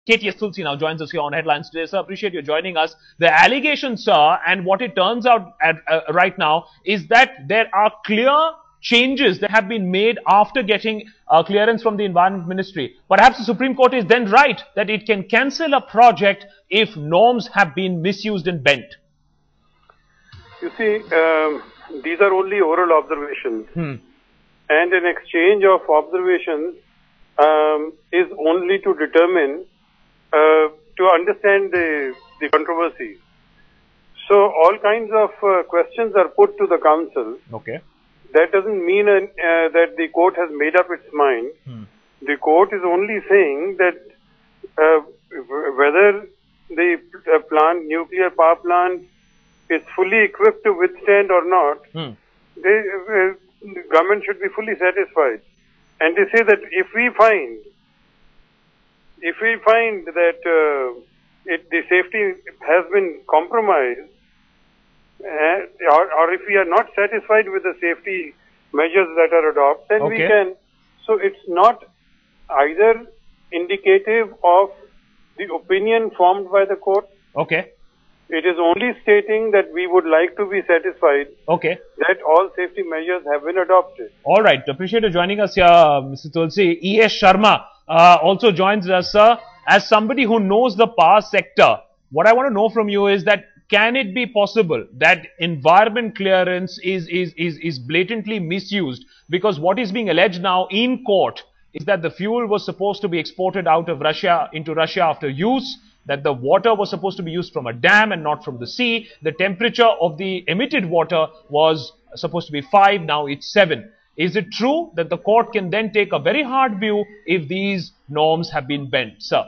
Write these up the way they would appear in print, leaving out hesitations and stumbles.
KTS Tulsi now joins us here on Headlines today. Sir, appreciate you joining us. The allegation, sir, and what it turns out right now is that there are clear changes that have been made after getting clearance from the Environment Ministry. Perhaps the Supreme Court is then right that it can cancel a project if norms have been misused and bent. You see, these are only oral observations. And an exchange of observations is only to determine, to understand the controversy. So all kinds of questions are put to the council. Okay. That doesn't mean that the court has made up its mind. The court is only saying that whether the nuclear power plant is fully equipped to withstand or not, the government should be fully satisfied. And they say that if we find that the safety has been compromised, or if we are not satisfied with the safety measures that are adopted, then we can. So it's not either indicative of the opinion formed by the court. Okay. It is only stating that we would like to be satisfied that all safety measures have been adopted. All right. Appreciate you joining us here, Mr. Tulsi. E.S. Sharma also joins us, sir. As somebody who knows the power sector, what I want to know from you is that can it be possible that environment clearance is blatantly misused? Because what is being alleged now in court is that the fuel was supposed to be exported out of Russia into Russia after use, that the water was supposed to be used from a dam and not from the sea. The temperature of the emitted water was supposed to be 5, now it's 7. Is it true that the court can then take a very hard view if these norms have been bent, sir?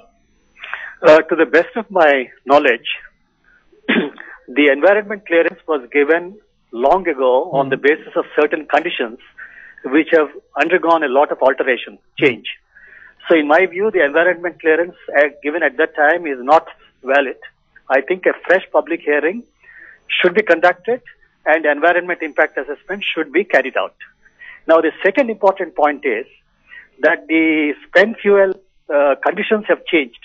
To the best of my knowledge, the environment clearance was given long ago on the basis of certain conditions which have undergone a lot of alteration, change. So in my view, the environment clearance given at that time is not valid. I think a fresh public hearing should be conducted and environment impact assessment should be carried out. Now, the second important point is that the spent fuel conditions have changed.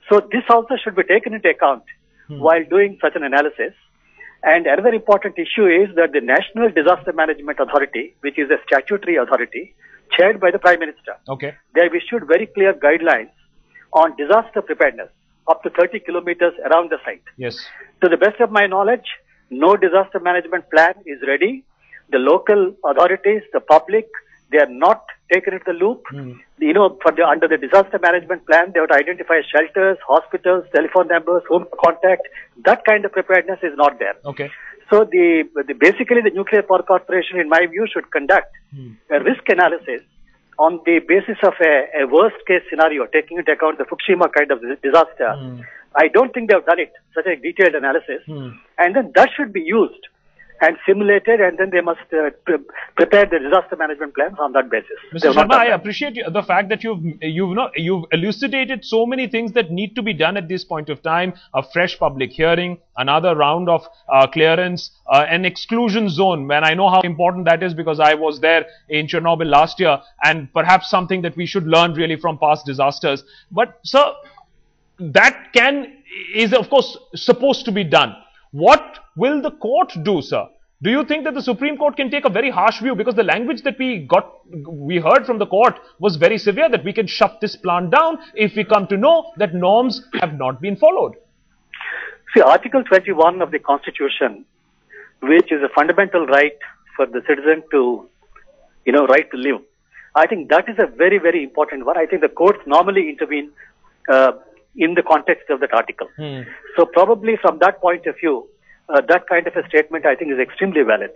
So this also should be taken into account while doing such an analysis. And another important issue is that the National Disaster Management Authority, which is a statutory authority, chaired by the Prime Minister, they have issued very clear guidelines on disaster preparedness up to 30 kilometers around the site. Yes. To the best of my knowledge, no disaster management plan is ready. The local authorities, the public, they are not taken into the loop. You know, under the disaster management plan, they have to identify shelters, hospitals, telephone numbers, home contact. That kind of preparedness is not there. So basically the Nuclear Power Corporation, in my view, should conduct a risk analysis on the basis of a worst case scenario, taking into account the Fukushima kind of disaster. I don't think they have done it, such a detailed analysis. And then that should be used and simulated, and then they must prepare the disaster management plans on that basis. Mr. Sharma, I appreciate the fact that you've elucidated so many things that need to be done at this point of time. A fresh public hearing, another round of clearance, an exclusion zone, and I know how important that is because I was there in Chernobyl last year, and perhaps something that we should learn really from past disasters. But sir, that is of course supposed to be done. What will the court do, sir? Do you think that the Supreme Court can take a very harsh view? Because the language that we heard from the court was very severe, that we can shut this plant down if we come to know that norms have not been followed. See, Article 21 of the Constitution, which is a fundamental right for the citizen to, right to live. I think that is a very, very important one. I think the courts normally intervene in the context of that article. So probably from that point of view, that kind of a statement I think is extremely valid.